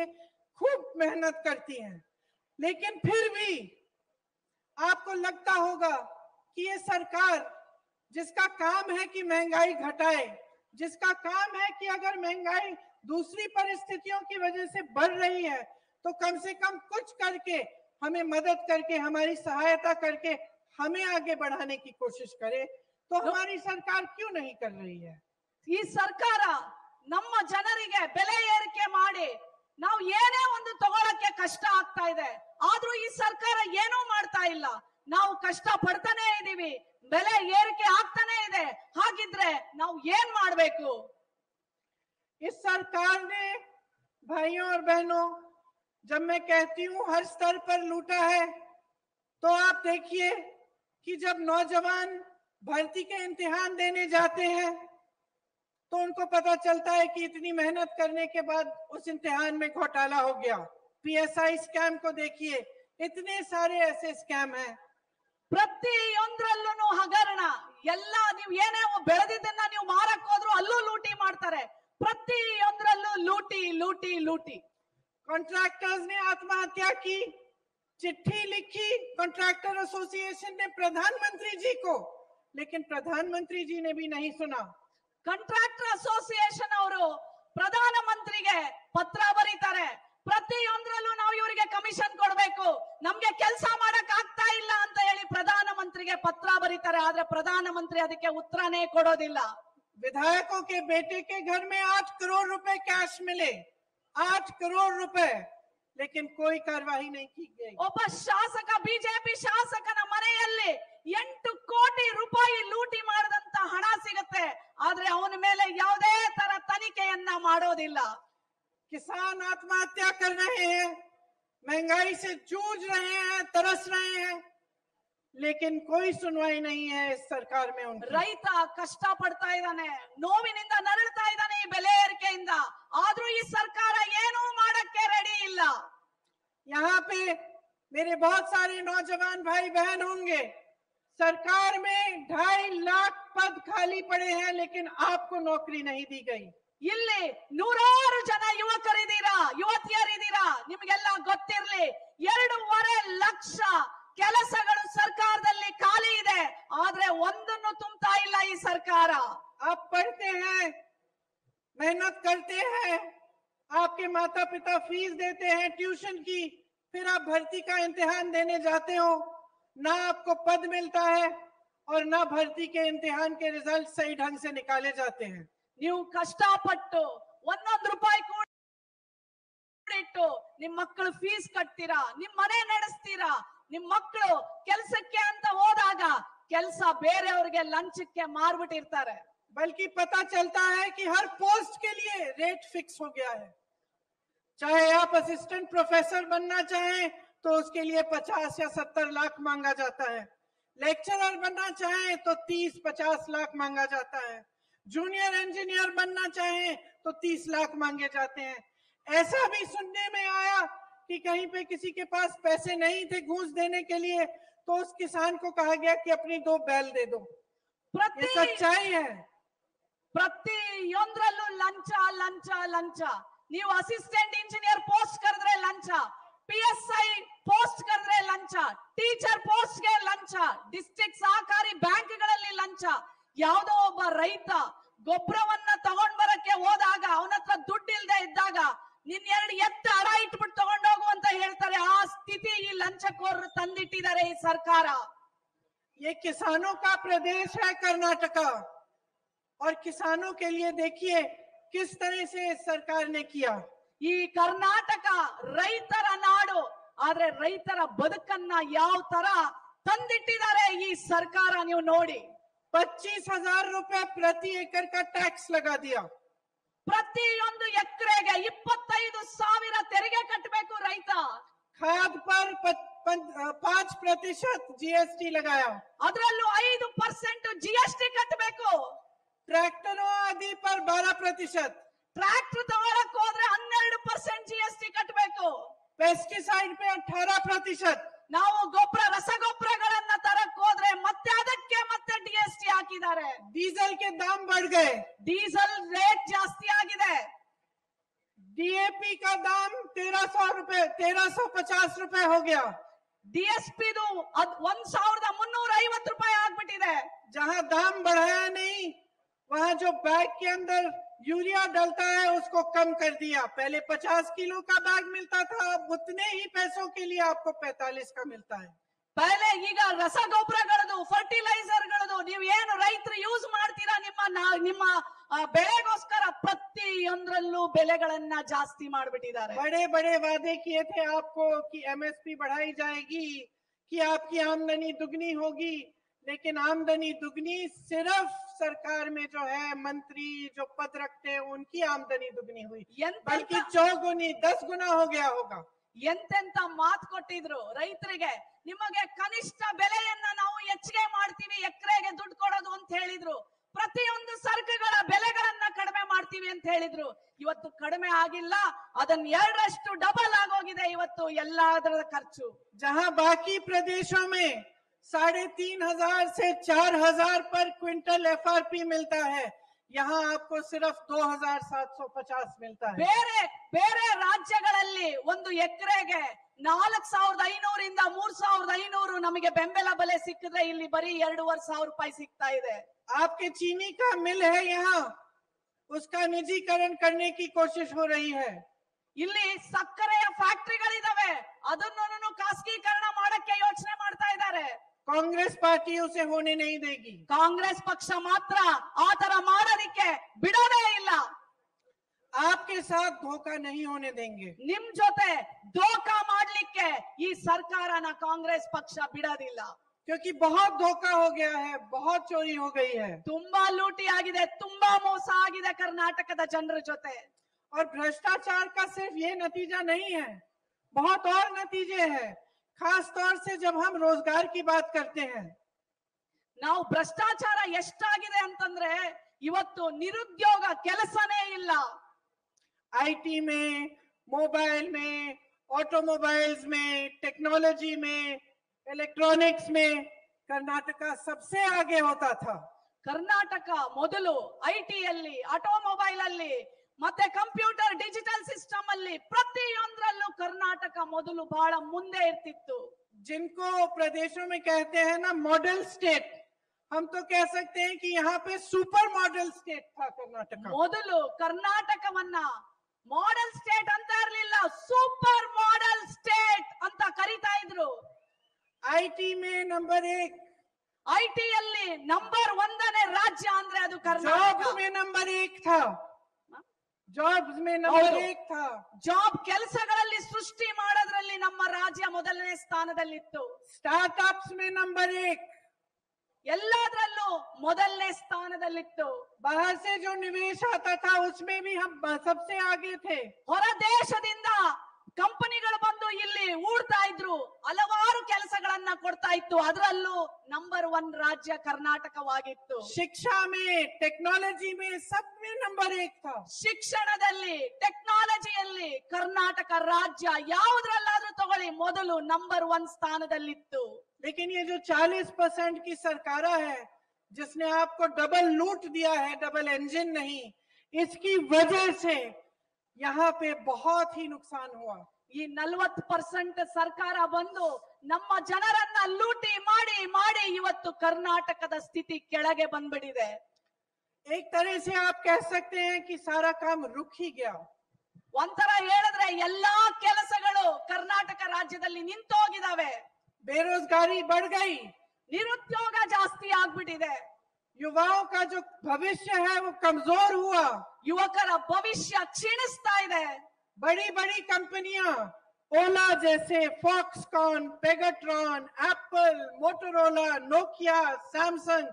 खूब मेहनत करती हैं, लेकिन फिर भी आपको लगता होगा कि ये सरकार जिसका काम है कि महंगाई घटाए, जिसका काम है कि अगर महंगाई दूसरी परिस्थितियों की वजह से बढ़ रही है तो कम से कम कुछ करके हमें मदद करके, हमारी सहायता करके हमें आगे बढ़ाने की कोशिश करे, तो हमारी सरकार क्यों नहीं कर रही है। ಈ ಸರ್ಕಾರ ನಮ್ಮ ಜನರಿಗೆ ಬೆಲೆ ಏರಿಕೆ ಮಾಡಿ ನಾವು ಏನೇ ಒಂದು ತಗೊಳಕ್ಕೆ ಕಷ್ಟ ಆಗ್ತಾ ಇದೆ, ಆದ್ರೂ ಈ ಸರ್ಕಾರ ಏನೂ ಮಾಡ್ತಾ ಇಲ್ಲ। ನಾವು ಕಷ್ಟ ಪಡ್ತಾನೆ ಇದೀವಿ, ಬೆಲೆ ಏರಿಕೆ ಆಗ್ತಾನೆ ಇದೆ, ಹಾಗಿದ್ರೆ ನಾವು ಏನ್ ಮಾಡ್ಬೇಕು। इस सरकार ने भाइयों और बहनों, जब मैं कहती हूँ हर स्तर पर लूटा है, तो आप देखिए कि जब नौजवान भर्ती के इम्तिहान देने जाते हैं तो उनको पता चलता है कि इतनी मेहनत करने के बाद उस इम्तिहान में घोटाला हो गया। PSI स्कैम को देखिए, इतने सारे ऐसे स्कैम हैं। ಪ್ರತಿಯೊಂದರಲ್ಲೂ ಹಗರಣ, ಎಲ್ಲ ನೀವು ಏನೇ ಬೆಳೆದಿದ್ದನ್ನ ನೀವು ಮಾರಕ್ ಹೋದ್ರು ಅಲ್ಲೂ ಲೂಟಿ ಮಾಡ್ತಾರೆ, ಪ್ರತಿಯೊಂದರಲ್ಲೂ ಲೂಟಿ ಲೂಟಿ ಲೂಟಿ। कॉन्ट्रैक्टर्स ने आत्महत्या की, चिट्ठी लिखी कॉन्ट्रैक्टर एसोसिएशन ने प्रधानमंत्री जी को, लेकिन प्रधानमंत्री जी ने भी नहीं सुना। ಕಾಂಟ್ರಾಕ್ಟರ್ ಅಸೋಸಿಯೇಷನ್ ಅವರು ಪ್ರಧಾನ ಮಂತ್ರಿಗೆ ಪತ್ರ ಬರೀತಾರೆ, ಪ್ರತಿಯೊಂದರಲ್ಲೂ ನಾವು ಇವರಿಗೆ ಕಮಿಷನ್ ಕೊಡಬೇಕು, ನಮ್ಗೆ ಕೆಲಸ ಮಾಡಕ್ ಆಗ್ತಾ ಇಲ್ಲ ಅಂತ ಹೇಳಿ ಪ್ರಧಾನ ಮಂತ್ರಿಗೆ ಪತ್ರ ಬರೀತಾರೆ, ಆದ್ರೆ ಪ್ರಧಾನ ಮಂತ್ರಿ ಅದಕ್ಕೆ ಉತ್ತರನೇ ಕೊಡೋದಿಲ್ಲ। विधायकों के बेटे के घर में 8 करोड़ रुपए कैश मिले, 8 करोड़ रुपए, लेकिन कोई कार्रवाई नहीं की गई। ಒಬ್ಬ ಶಾಸಕ, ಬಿಜೆಪಿ ಶಾಸಕನ ಮನೆಯಲ್ಲಿ 8 ಕೋಟಿ ರೂಪಾಯಿ ಲೂಟಿ ಮಾಡಿದಂತ ಹಣ ಸಿಗುತ್ತೆ, ಆದ್ರೆ ಅವನ ಮೇಲೆ ಯಾವುದೇ ತರ ತನಿಖೆಯನ್ನ ಮಾಡೋದಿಲ್ಲ। किसान आत्महत्या कर रहे हैं, महंगाई से जूझ रहे हैं, तरस रहे हैं, लेकिन कोई सुनवाई नहीं है इस सरकार में उनकी। ರೈತ ಕಷ್ಟ ಪಡ್ತಾ ಇದ್ದಾನೆ, ನೋವಿನಿಂದ ನರಳ್ತಾ ಇದ್ದಾನೆ ಈ ಬೆಲೆ ಏರಿಕೆಯಿಂದ, ಆದ್ರೂ ಈ ಸರ್ಕಾರ ಏನೂ ಮಾಡಕ್ಕೆ ರೆಡಿ ಇಲ್ಲ। यहाँ पे मेरे बहुत सारे नौजवान भाई बहन होंगे, सरकार में 2.5 लाख पद खाली पड़े हैं, लेकिन आपको नौकरी नहीं दी गई। ಇಲ್ಲಿ ನೂರಾರು ಜನ ಯುವಕರಿದ್ದೀರಾ, ಯುವತಿಯರಿದ್ದೀರಾ, ನಿಮ್ಗೆಲ್ಲ ಗೊತ್ತಿರ್ಲಿ 2.5 ಲಕ್ಷ ಕೆಲಸಗಳು ಸರ್ಕಾರದಲ್ಲಿ ಖಾಲಿ ಇದೆ, ಆದ್ರೆ ಒಂದನ್ನು ತುಂಬತಾ ಇಲ್ಲ ಈ ಸರ್ಕಾರ। आप पढ़ते हैं, आपके माता पिता फीस देते हैं ट्यूशन की, फिर आप भर्ती का इम्तिहान देने जाते हो, ना आपको पद मिलता है और ना भर्ती के इम्तिहान के रिजल्ट सही ढंग से निकाले जाते हैं। ನೀವು ಕಷ್ಟಪಟ್ಟು ಒಂದೊಂದು ರೂಪಾಯಿ ಕೂಡ ಇಟ್ಟು ನಿಮ್ ಮಕ್ಕಳು ಫೀಸ್ ಕಟ್ತೀರಾ, ನಿಮ್ ಮನೆ ನಡೆಸ್ತೀರಾ, ನಿಮ್ ಮಕ್ಕಳು ಕೆಲ್ಸಕ್ಕೆ ಅಂತ ಹೋದಾಗ ಕೆಲಸ ಬೇರೆಯವ್ರಿಗೆ ಲಂಚಕ್ಕೆ ಮಾರ್ಬಿಟ್ಟಿರ್ತಾರೆ। बल्कि पता चलता है कि हर पोस्ट के लिए रेट फिक्स हो गया है। चाहे आप असिस्टेंट प्रोफेसर बनना चाहें तो उसके लिए 50 या 70 लाख मांगा जाता है, लेक्चरर बनना चाहें तो 30-50 लाख मांगा जाता है, जूनियर इंजीनियर बनना चाहें तो 30 लाख मांगे जाते हैं। ऐसा भी सुनने में आया कि कहीं पे किसी के पास पैसे नहीं थे घूस देने के लिए, तो उस किसान को कहा गया कि अपनी 2 बैल दे दो। ये सच्चाई है। ಪ್ರತಿಯೊಂದರಲ್ಲೂ ಲಂಚ ಲಂಚ ಲಂಚ। ನೀವು ಅಸಿಸ್ಟೆಂಟ್ ಇಂಜಿನಿಯರ್ ಪೋಸ್ಟ್ ಕರೆದ್ರೆ ಲಂಚ, PSI ಪೋಸ್ಟ್ ಕರೆದ್ರೆ ಲಂಚ, ಟೀಚರ್ ಪೋಸ್ಟ್ ಗೆ ಲಂಚ, ಡಿಸ್ಟ್ರಿಕ್ಟ್ ಸಹಕಾರಿ ಬ್ಯಾಂಕ್ಗಳಲ್ಲಿ ಲಂಚ। ಯಾವುದೋ ಒಬ್ಬ ರೈತ ಗೊಬ್ಬರವನ್ನ ತಗೊಂಡ್ ಬರಕ್ಕೆ ಹೋದಾಗ ಅವನ ಹತ್ರ ದುಡ್ಡು ಇಲ್ಲದೆ ಇದ್ದಾಗ ನಿನ್ 2 ಎತ್ತು ಅಡ ಇಟ್ಬಿಟ್ಟು ತಗೊಂಡೋಗು ಅಂತ ಹೇಳ್ತಾರೆ। ಆ ಸ್ಥಿತಿ ಈ ಲಂಚಕೋರರು ತಂದಿಟ್ಟಿದ್ದಾರೆ ಈ ಸರ್ಕಾರ। ये किसानों का प्रदेश है कर्नाटका, और किसानों के लिए देखिए किस तरह से इस सरकार ने किया। ಈ ಕರ್ನಾಟಕ ರೈತರ ನಾಡು, ಆದ್ರೆ ರೈತರ ಬದುಕನ್ನ ಯಾವ ತರ ತಂದಿಟ್ಟಿದ್ದಾರೆ ಈ ಸರ್ಕಾರ ನೀವು ನೋಡಿ। 25,000 रुपए प्रति एकड़ का टैक्स लगा दिया। ಪ್ರತಿಯೊಂದು ಎಕರೆಗೆ 25,000 ತೆರಿಗೆ ಕಟ್ಟಬೇಕು ರೈತ। खाद पर 5% GST लगाया। ಅದರಲ್ಲೂ 5% GST ಕಟ್ಟಬೇಕು। ट्रैक्टरों आदि पर 12%, ಟ್ರ್ಯಾಕ್ಟರ್ ತಗೊಳಕ್ ಹೋದ್ರೆ 12% GST ಕಟ್ಟಬೇಕು। पेस्टिसाइड पे 18%, ನಾವು ಗೊಬ್ಬರ ರಸಗೊಬ್ಬರಗಳನ್ನ ತರಕ್ ಹೋದ್ರೆ ಮತ್ತೆ ಅದಕ್ಕೆ ಮತ್ತೆ DST ಹಾಕಿದ್ದಾರೆ। डीजल के दाम बढ़ गए, ಡೀಸೆಲ್ ರೇಟ್ ಜಾಸ್ತಿ ಆಗಿದೆ। DAP का दाम 1350 रुपए हो गया। DSP 1,350 ರೂಪಾಯಿ ಆಗ್ಬಿಟ್ಟಿದೆ। जहां दाम बढ़ाया नहीं, वहां जो बैग के अंदर यूरिया डलता है उसको कम कर दिया। पहले 50 किलो का बैग मिलता था, अब उतने ही पैसों के लिए आपको 45 का मिलता है। ಪಹಲೆ ಈಗ ರಸಗೊಬ್ಬರಗಳದು ಫರ್ಟಿಲೈಸರ್ಗಳದು ನೀವು ಏನು ರೈತರು ಯೂಸ್ ಮಾಡ್ತೀರಾ ನಿಮ್ಮ ಬೆಳೆಗೋಸ್ಕರ ಪ್ರತಿಯೊಂದರಲ್ಲೂ ಬೆಲೆಗಳನ್ನ ಜಾಸ್ತಿ ಮಾಡ್ಬಿಟ್ಟಿದ್ದಾರೆ। बड़े बड़े वादे किए थे आपको कि MSP बढ़ाई जाएगी, कि आपकी आमदनी दुगनी होगी, लेकिन आमदनी दुगनी सिर्फ सरकार में जो है मंत्री जो पद रखते हैं उनकी आमदनी दुगनी हुई, बल्कि 4 गुनी 10 गुना हो गया होगा। ಎಂತೆಂತ ಮಾತು ಕೊಟ್ಟಿದ್ರು ರೈತರಿಗೆ, ನಿಮಗೆ ಕನಿಷ್ಠ ಬೆಲೆಯನ್ನ ನಾವು ಹೆಚ್ಚಿಗೆ ಮಾಡ್ತೀವಿ, ಎಕರೆಗೆ ದುಡ್ಡು ಕೊಡೋದು ಅಂತ ಹೇಳಿದ್ರು। ಪ್ರತಿಯೊಂದು ಸರಕುಗಳ ಬೆಲೆಗಳನ್ನ ಕಡಿಮೆ ಮಾಡ್ತೀವಿ ಅಂತ ಹೇಳಿದ್ರು। ಇವತ್ತು ಕಡಿಮೆ ಆಗಿಲ್ಲ, ಅದನ್ನ 2ರಷ್ಟು ಡಬಲ್ ಆಗೋಗಿದೆ ಇವತ್ತು ಎಲ್ಲದರ ಖರ್ಚು। जहां बाकी प्रदेशों में 3,500 से 4,000 पर क्विंटल FRP मिलता है, यहाँ आपको सिर्फ 2,750 मिलता है। ಬೇರೆ ಬೇರೆ ರಾಜ್ಯಗಳಲ್ಲಿ ಒಂದು ಎಕರೆಗೆ 4,500 ಇಂದ 3,500 ನಮಗೆ ಬೆಂಬಲ ಬೆಲೆ ಸಿಕ್ಕಿದ್ರೆ ಇಲ್ಲಿ ಬರೀ 2,500 ರೂಪಾಯಿ ಸಿಗ್ತಾ ಇದೆ। आपके चीनी का मिल है यहाँ, उसका निजीकरण करने की कोशिश हो रही है। ಇಲ್ಲಿ ಸಕ್ಕರೆಯ ಫ್ಯಾಕ್ಟರಿಗಳಿದಾವೆ, ಅದನ್ನು ಖಾಸಗೀಕರಣ ಮಾಡಕ್ಕೆ ಯೋಚನೆ ಮಾಡ್ತಾ ಇದ್ದಾರೆ। कांग्रेस पार्टी उसे होने नहीं देगी। ಕಾಂಗ್ರೆಸ್ ಪಕ್ಷ ಮಾತ್ರ ಆ ತರ ಮಾಡೋದಿಕ್ಕೆ ಬಿಡೋದೇ ಇಲ್ಲ। आपके साथ धोखा नहीं होने देंगे। ನಿಮ್ ಜೊತೆ ಧೋಖಾ ಮಾಡ್ಲಿಕ್ಕೆ ಈ ಸರ್ಕಾರನ ಕಾಂಗ್ರೆಸ್ ಪಕ್ಷ ಬಿಡೋದಿಲ್ಲ। क्योंकि बहुत धोखा हो गया है, बहुत चोरी हो गई है, ತುಂಬಾ ಲೂಟಿ ಆಗಿದೆ, ತುಂಬಾ ಮೋಸ ಆಗಿದೆ ಕರ್ನಾಟಕದ ಜನರ ಜೊತೆ। और भ्रष्टाचार का सिर्फ ये नतीजा नहीं है, बहुत और नतीजे हैं। खास तौर से जब हम रोजगार की बात करते हैं, ನಾವು ಭ್ರಷ್ಟಾಚಾರ ಎಷ್ಟಾಗಿದೆ ಅಂತಂದ್ರೆ ಇವತ್ತು ನಿರುದ್ಯೋಗ ಕೆಲಸನೇ ಇಲ್ಲ। IT में, मोबाइल में, ऑटोमोबाइल्स में, टेक्नोलॉजी में, इलेक्ट्रॉनिक्स में कर्नाटका सबसे आगे होता था। ಕರ್ನಾಟಕ ಮೊದಲು IT-ಯಲ್ಲಿ, ಆಟೋಮೊಬೈಲ್ ಅಲ್ಲಿ, ಮತ್ತೆ ಕಂಪ್ಯೂಟರ್ ಡಿಜಿಟಲ್ ಸಿಸ್ಟಮ್ ಅಲ್ಲಿ ಪ್ರತಿಯೊಂದರಲ್ಲೂ ಕರ್ನಾಟಕ ಮೊದಲು ಬಹಳ ಮುಂದೆ ಇರ್ತಿತ್ತು। जिनको प्रदेशों में कहते हैं ना मॉडल स्टेट, हम तो कह सकते हैं कि यहाँ पे सुपर मॉडल स्टेट था कर्नाटका। ಮೊದಲು ಕರ್ನಾಟಕವನ್ನ ಮಾಡೆಲ್ ಸ್ಟೇಟ್ ಅಂತ ಇರ್ಲಿಲ್ಲ, ಸೂಪರ್ ಮಾಡೆಲ್ ಸ್ಟೇಟ್ ಅಂತ ಕರೀತಾ ಇದ್ರು. आईटी में नंबर 1, ಐಟಿ ಯಲ್ಲಿ ನಂಬರ್ 1ನೇ ರಾಜ್ಯ ಅಂದ್ರೆ ಅದು ಕರ್ನಾಟಕ. जॉब्स में नंबर 1 था, जॉब्स में नंबर 1 था, ಜಾಬ್ ಕೆಲಸಗಳಲ್ಲಿ ಸೃಷ್ಟಿ ಮಾಡೋದ್ರಲ್ಲಿ ನಮ್ಮ ರಾಜ್ಯ ಮೊದಲನೇ ಸ್ಥಾನದಲ್ಲಿತ್ತು. स्टार्टअप्स में नंबर 1, ಎಲ್ಲದರಲ್ಲೂ ಮೊದಲನೇ ಸ್ಥಾನದಲ್ಲಿತ್ತು. बाहर से जो निवेश आता था उसमें भी हम सबसे आगे थे. ಹೊರ ದೇಶದಿಂದ ಕಂಪನಿಗಳು ಬಂದು ಇಲ್ಲಿ ಹೂಡ್ತಾ ಇದ್ರು, ಹಲವಾರು ಕೆಲಸಗಳನ್ನ ಕೊಡ್ತಾ ಇತ್ತು. ಅದರಲ್ಲೂ ನಂಬರ್ 1 ರಾಜ್ಯ ಕರ್ನಾಟಕವಾಗಿತ್ತು. शिक्षा में, टेक्नोलॉजी में, सब में नंबर 1 था. ಶಿಕ್ಷಣದಲ್ಲಿ, ಟೆಕ್ನಾಲಜಿಯಲ್ಲಿ ಕರ್ನಾಟಕ ರಾಜ್ಯ ಯಾವುದ್ರಲ್ಲಾದ್ರೂ ತಗೊಳ್ಳಿ ಮೊದಲು ನಂಬರ್ 1 ಸ್ಥಾನದಲ್ಲಿತ್ತು. लेकिन ये जो 40% की सरकार है जिसने आपको डबल लूट दिया है, डबल इंजन नहीं, इसकी वजह से यहाँ पे बहुत ही नुकसान हुआ. ಈ 40% ಸರ್ಕಾರ ಬಂದು ನಮ್ಮ ಜನರನ್ನ ಲೂಟಿ ಮಾಡಿ ಮಾಡಿ ಇವತ್ತು ಕರ್ನಾಟಕದ ಸ್ಥಿತಿ ಕೆಳಗೆ ಬಂದ್ಬಿಟ್ಟಿದೆ. एक तरह से आप कह सकते हैं कि सारा काम रुक ही गया. ಒಂಥರ ಹೇಳಿದ್ರೆ ಎಲ್ಲಾ ಕೆಲಸಗಳು ಕರ್ನಾಟಕ ರಾಜ್ಯದಲ್ಲಿ ನಿಂತೋಗಿದಾವೆ. बेरोजगारी बढ़ गई, ನಿರುದ್ಯೋಗ ಜಾಸ್ತಿ ಆಗ್ಬಿಟ್ಟಿದೆ. युवाओं का जो भविष्य है वो कमजोर हुआ. ಯುವಕರ ಭವಿಷ್ಯ ಕ್ಷೀಣಿಸ್ತಾ ಇದೆ. बड़ी बड़ी कंपनियां ओला जैसे, Foxconn, Pegatron, Apple, Motorola, Nokia, Samsung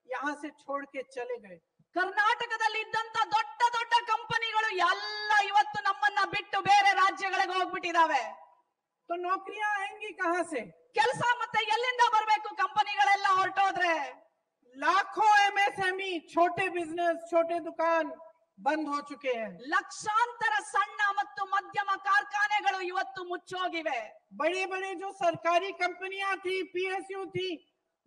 यहाँ से छोड़ के चले गए. ಕರ್ನಾಟಕದಲ್ಲಿ ಇದ್ದಂತ ದೊಡ್ಡ ದೊಡ್ಡ ಕಂಪನಿಗಳು ಎಲ್ಲ ಇವತ್ತು ನಮ್ಮನ್ನ ಬಿಟ್ಟು ಬೇರೆ ರಾಜ್ಯಗಳಿಗೆ ಹೋಗ್ಬಿಟ್ಟಿದಾವೆ. तो नौकरियां आएंगी कहां से? ಕೆಲಸ ಮತ್ತೆ ಎಲ್ಲಿಂದ ಬರಬೇಕು? ಕಂಪನಿಗಳೆಲ್ಲ ಹೊರಟೋದ್ರೆ लाखों एमएसएमई, छोटे बिजनेस, छोटे दुकान बंद हो चुके हैं. ಲಕ್ಷಾಂತರ ಸಣ್ಣ ಮತ್ತು ಮಧ್ಯಮ ಕಾರ್ಖಾನೆಗಳು ಇವತ್ತು ಮುಚ್ಚೋಗಿವೆ. बड़े बड़े जो सरकारी कंपनियां थी, पीएसयू थी,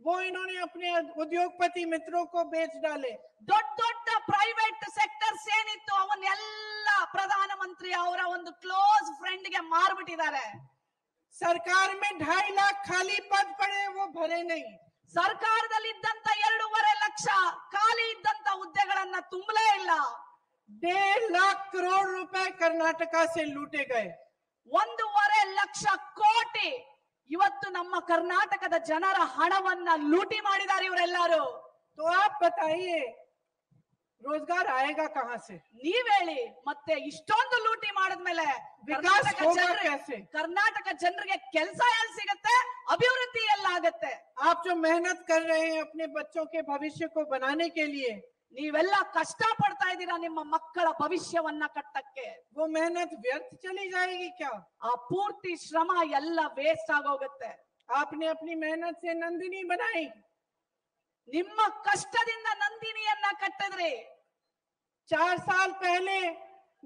वो इन्होंने अपने उद्योगपति मित्रों को बेच डाले. ದೊಡ್ಡ ದೊಡ್ಡ ಪ್ರೈವೇಟ್ ಸೆಕ್ಟರ್ಸ್ ಏನಿತ್ತು ಅವನ್ನೆಲ್ಲ ಪ್ರಧಾನಮಂತ್ರಿ ಅವರ ಒಂದು ಕ್ಲೋಸ್ ಫ್ರೆಂಡ್ ಗೆ ಮಾರ್ಬಿಟ್ಟಿದ್ದಾರೆ. सरकार में 2.5 लाख खाली पद पड़े, वो भरे नहीं. ಸರ್ಕಾರದಲ್ಲಿ ಇದ್ದಂತ 2.5 ಲಕ್ಷ ಖಾಲಿ ಇದ್ದಂತ ಹುದ್ದೆಗಳನ್ನ ತುಂಬಲೇ ಇಲ್ಲ. 1.5 लाख करोड़ रुपए कर्नाटका से लूटे गए. 1.5 ಲಕ್ಷ ಕೋಟಿ ಇವತ್ತು ನಮ್ಮ ಕರ್ನಾಟಕದ ಜನರ ಹಣವನ್ನ ಲೂಟಿ ಮಾಡಿದ್ದಾರೆ ಇವರೆಲ್ಲರೂ. तो आप बताइए रोजगार आएगा कहां से? ನೀವ್ ಹೇಳಿ, ಮತ್ತೆ ಇಷ್ಟೊಂದು ಲೂಟಿ ಮಾಡಿದ್ಮೇಲೆ विकास होगा कैसे? ಕರ್ನಾಟಕ ಜನರಿಗೆ ಕೆಲಸ ಎಲ್ಲಿ ಸಿಗುತ್ತೆ? ಅಭಿವೃದ್ಧಿ ಎಲ್ಲಾಗತ್ತೆ? आप जो मेहनत कर रहे हैं अपने बच्चों के भविष्य को बनाने के लिए, ನೀವೆಲ್ಲ ಕಷ್ಟ ಪಡ್ತಾ ಇದ್ದೀರಾ ನಿಮ್ಮ ಮಕ್ಕಳ ಭವಿಷ್ಯವನ್ನ ಕಟ್ಟಕ್ಕೆ. वो मेहनत व्यर्थ चली जाएगी क्या? ಆ ಪೂರ್ತಿ ಶ್ರಮ ಎಲ್ಲ ವೇಸ್ಟ್ ಆಗೋಗುತ್ತೆ. आपने अपनी मेहनत से नंदिनी बनाई, ನಿಮ್ಮ ಕಷ್ಟದಿಂದ ನಂದಿನಿಯನ್ನ ಕಟ್ಟಿದ್ರಿ. 4 साल पहले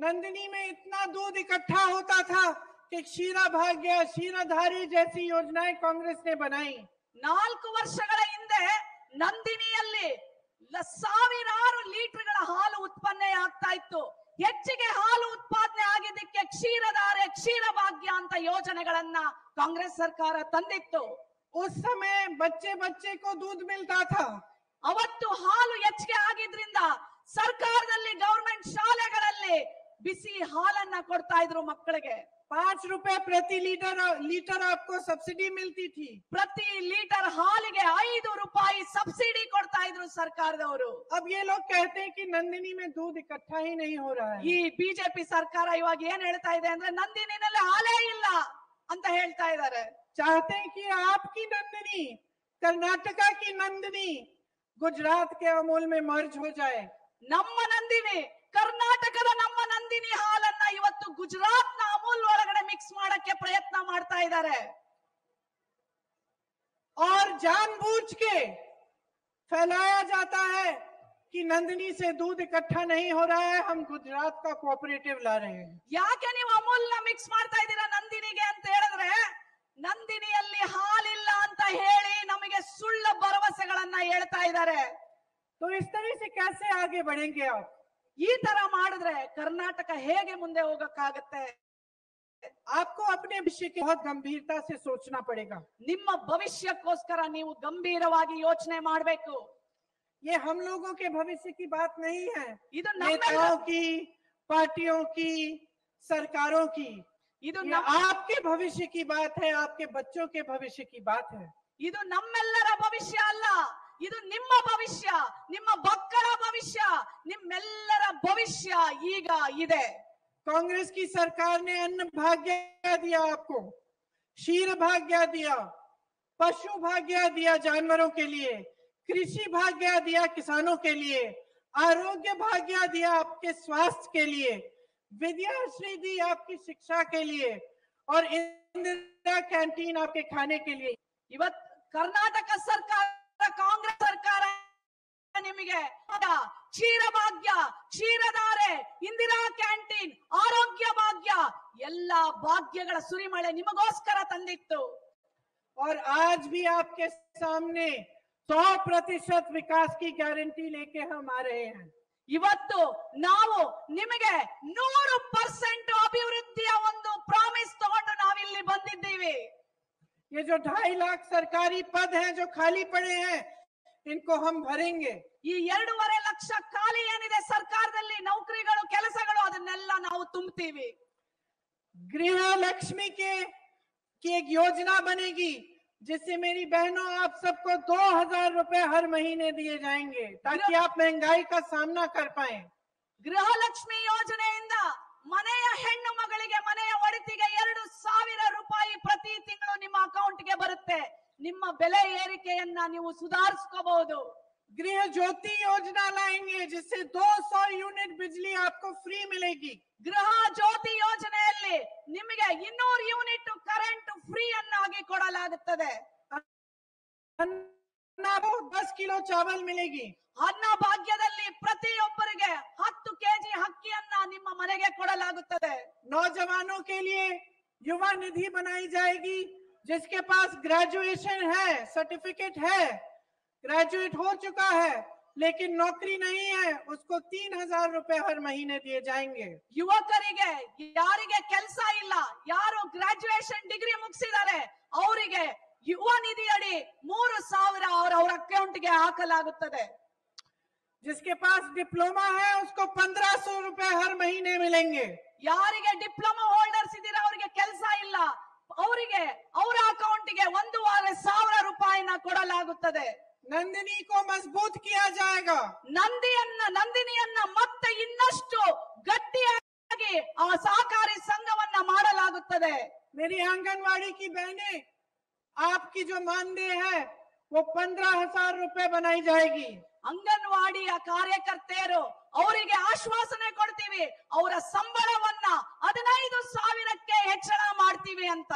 नंदिनी में इतना दूध इकट्ठा होता था कि क्षीरा भाग गया. क्षीराधारी जैसी योजनाएं कांग्रेस ने बनाई. 4 ವರ್ಷಗಳ ಹಿಂದೆ ನಂದಿನಿಯಲ್ಲಿ ಸಾವಿರಾರು ಲೀಟರ್ಗಳ ಹಾಲು ಉತ್ಪನ್ನ ಆಗ್ತಾ ಇತ್ತು. ಹೆಚ್ಚಿಗೆ ಹಾಲು ಉತ್ಪಾದನೆ ಆಗಿದ್ದಕ್ಕೆ ಕ್ಷೀರಧಾರೆ, ಕ್ಷೀರಭಾಗ್ಯ ಅಂತ ಯೋಜನೆಗಳನ್ನ ಕಾಂಗ್ರೆಸ್ ಸರ್ಕಾರ ತಂದಿತ್ತು. उस समय बच्चे बच्चे को दूध मिलता था. ಅವತ್ತು ಹಾಲು ಹೆಚ್ಚಿಗೆ ಆಗಿದ್ರಿಂದ ಸರ್ಕಾರದಲ್ಲಿ ಗವರ್ಮೆಂಟ್ ಶಾಲೆಗಳಲ್ಲಿ ಬಿಸಿ ಹಾಲನ್ನ ಕೊಡ್ತಾ ಇದ್ರು ಮಕ್ಕಳಿಗೆ. 5 रुपए प्रति लीटर आपको सब्सिडी मिलती थी. ಪ್ರತಿ ಲೀಟರ್ ಹಾಲಿಗೆ 5 ರೂಪಾಯಿ ಸಬ್ಸಿಡಿ ಕೊಡ್ತಾ ಇದ್ರು ಸರ್ಕಾರದವರು. अब ये लोग कहते हैं कि नंदिनी में दूध इकट्ठा ही नहीं हो रहा है. ಈ ಬಿಜೆಪಿ ಸರ್ಕಾರ ಇವಾಗ ಏನ್ ಹೇಳ್ತಾ ಇದೆ ಅಂದ್ರೆ ನಂದಿನಿನಲ್ಲಿ ಹಾಲೇ ಇಲ್ಲ ಅಂತ ಹೇಳ್ತಾ ಇದ್ದಾರೆ. चाहते हैं कि आपकी नंदिनी, कर्नाटका की नंदिनी गुजरात के अमूल में मर्ज हो जाए. ನಮ್ಮ ನಂದಿನಿ, ಕರ್ನಾಟಕದ ನಮ್ಮ ನಂದಿನಿ ಹಾಲನ್ನ ಇವತ್ತು ಗುಜರಾತ್ ನ ಅಮೂಲ್ ಒಳಗಡೆ ಮಿಕ್ಸ್ ಮಾಡಕ್ಕೆ ಪ್ರಯತ್ನ ಮಾಡ್ತಾ ಇದ್ದಾರೆ. और जानबूझ के फैलाया जाता है कि नंदिनी से दूध इकट्ठा नहीं हो रहा है, हम गुजरात का कोऑपरेटिव ला रहे हैं. ಯಾಕೆ ನೀವು ಅಮೂಲ್ ನ ಮಿಕ್ಸ್ ಮಾಡ್ತಾ ಇದ್ದೀರಾ ನಂದಿನಿಗೆ ಅಂತ ಹೇಳಿದ್ರೆ, ನಂದಿನಿಯಲ್ಲಿ ಹಾಲಿಲ್ಲ ಅಂತ ಹೇಳಿ ನಮಗೆ ಸುಳ್ಳು ಭರವಸೆಗಳನ್ನ ಹೇಳ್ತಾ ಇದ್ದಾರೆ. तो इस तरह से कैसे आगे बढ़ेंगे आप? ಈ ತರ ಮಾಡಿದ್ರೆ ಕರ್ನಾಟಕ ಹೇಗೆ ಮುಂದೆ ಹೋಗಕ್ಕಾಗತ್ತೆ? आपको अपने विषय की बहुत गंभीरता से सोचना पड़ेगा. ನಿಮ್ಮ ಭವಿಷ್ಯಕ್ಕೋಸ್ಕರ ನೀವು ಗಂಭೀರವಾಗಿ ಯೋಚನೆ ಮಾಡಬೇಕು. ये हम लोगों के भविष्य की बात नहीं है, ಇದು नेताओं की, पार्टियों की, सरकारों की। ಇದು ये आपके भविष्य की बात है, आपके बच्चों के भविष्य की बात है। ಇದು ನಮ್ಮೆಲ್ಲರ ಭವಿಷ್ಯ ಅಲ್ಲ, ಇದು ನಿಮ್ಮ ಭವಿಷ್ಯ, ನಿಮ್ಮ ಮಕ್ಕಳ ಭವಿಷ್ಯ, ನಿಮ್ಮೆಲ್ಲರ ಭವಿಷ್ಯ ಈಗ ಇದೆ। कांग्रेस की सरकार ने अन्न भाग्य दिया आपको, क्षीर भाग्य दिया, पशु भाग्य दिया जानवरों के लिए, कृषि भाग्य दिया किसानों के लिए, आरोग्य भाग्य दिया आपके स्वास्थ्य के लिए, विद्याश्री दी आपकी शिक्षा के लिए, और इंदिरा कैंटीन आपके खाने के लिए। ಇವತ್ತು ಕರ್ನಾಟಕ ಸರ್ಕಾರ, ಕಾಂಗ್ರೆಸ್ ಸರ್ಕಾರ ನಿಮಗೆ ಕ್ಷೀರ ಭಾಗ್ಯ, ಕ್ಷೀರಧಾರೆ, ಇಂದಿರಾ ಕ್ಯಾಂಟೀನ್, ಆರೋಗ್ಯ ಭಾಗ್ಯ ಎಲ್ಲಾ ಭಾಗ್ಯಗಳ ಸುರಿಮಳೆ ನಿಮಗೋಸ್ಕರ ತಂದಿತ್ತು। और आज भी आपके सामने 100% विकास की गारंटी लेके हम आ रहे हैं। ಇವತ್ತು ನಾವು ನಿಮಗೆ 100% ಅಭಿವೃದ್ಧಿಯ ಒಂದು ಪ್ರಾಮಿಸ್ ತಗೊಂಡು ನಾವಿಲ್ಲಿ ಬಂದಿದ್ದೀವಿ। ये जो 2.5 लाख सरकारी पद हैं जो खाली पड़े हैं, इनको हम भरेंगे। ಈ 2.5 ಲಕ್ಷ ಖಾಲಿ ಏನಿದೆ ಸರ್ಕಾರದಲ್ಲಿ ನೌಕರಿಗಳು, ಕೆಲಸಗಳು, ಅದನ್ನೆಲ್ಲ ನಾವು ತುಂಬುತ್ತೀವಿ। गृह लक्ष्मी की एक योजना बनेगी जिससे मेरी बहनों आप सबको 2000 रुपए हर महीने दिए जाएंगे ताकि आप महंगाई का सामना कर पाए। ಗೃಹಲಕ್ಷ್ಮಿ ಯೋಜನೆಯಿಂದ ಮನೆಯ ಹೆಣ್ಣು ಮಗಳಿಗೆ, ಮನೆಯ ಒಡತಿಗೆ 2000 ರೂಪಾಯಿ ಪ್ರತಿ ತಿಂಗಳು ನಿಮ್ಮ ಅಕೌಂಟ್ಗೆ ಬರುತ್ತೆ। ನಿಮ್ಮ ಬೆಲೆ ಏರಿಕೆಯನ್ನ ನೀವು ಸುಧಾರಿಸ್ಕೋಬಹುದು। गृह ज्योति योजना लाएंगे जिससे 200 यूनिट बिजली आपको फ्री मिलेगी। ಗೃಹ ಜ್ಯೋತಿ ಯೋಜನೆಯಲ್ಲಿ ನಿಮಗೆ 200 ಯೂನಿಟ್ ಕರೆಂಟ್ ಫ್ರೀ ಅನ್ನಾಗಿ ಕೊಡಲಾಗುತ್ತದೆ। 10 किलो चावल मिलेगी। ಅನ್ನ ಭಾಗ್ಯದಲ್ಲಿ ಪ್ರತಿಯೊಬ್ಬರಿಗೆ 10 ಕೆಜಿ ಅಕ್ಕಿಯನ್ನ ನಿಮ್ಮ ಮನೆಗೆ ಕೊಡಲಾಗುತ್ತದೆ। नौजवानों के लिए युवा निधि बनाई जाएगी, जिसके पास ग्रेजुएशन है, सर्टिफिकेट है, ग्रेजुएट हो चुका है लेकिन नौकरी नहीं है, उसको 3000 रुपए हर महीने दिए जाएंगे। ಯುವಕರಿಗೆ, ಯಾರಿಗೆ ಕೆಲಸ ಇಲ್ಲ, ಯಾರು ಗ್ರಾಜುಯೇಷನ್ ಡಿಗ್ರಿ ಮುಗಿಸಿದ್ದಾರೆ ಅವರಿಗೆ ಯುವ ನಿಧಿ ಅಡಿ 3000 ಅವರ ಅಕೌಂಟ್ಗೆ ಹಾಕಲಾಗುತ್ತದೆ। जिसके पास डिप्लोमा है उसको 1500 रुपए हर महीने मिलेंगे। ಯಾರಿಗೆ ಡಿಪ್ಲೊಮಾ ಹೋಲ್ಡರ್ಸ್ ಇದ್ದೀರಾ ಅವರಿಗೆ ಕೆಲಸ ಇಲ್ಲ, ಅವರಿಗೆ ಅವರ ಅಕೌಂಟ್ಗೆ 1500 ರೂಪಾಯಿನ ಕೊಡಲಾಗುತ್ತದೆ। नंदिनी को मजबूत किया जाएगा। ನಂದಿನಿಯನ್ನ ಮತ್ತೆ ಇನ್ನಷ್ಟು ಗಟ್ಟಿಯಾಗಿ ಆ ಸಹಕಾರಿ ಸಂಘವನ್ನ ಮಾಡಲಾಗುತ್ತದೆ। मेरी आंगनवाड़ी की बहनें, आपकी जो मानदेय है वो 15000 रुपए बनाई जाएगी। ಅಂಗನವಾಡಿಯ ಕಾರ್ಯಕರ್ತೆಯರು ಅವರಿಗೆ ಆಶ್ವಾಸನೆ ಕೊಡ್ತೀವಿ, ಅವರ ಸಂಬಳವನ್ನ 15000ಕ್ಕೆ ಹೆಚ್ಚಳ ಮಾಡ್ತೀವಿ ಅಂತ।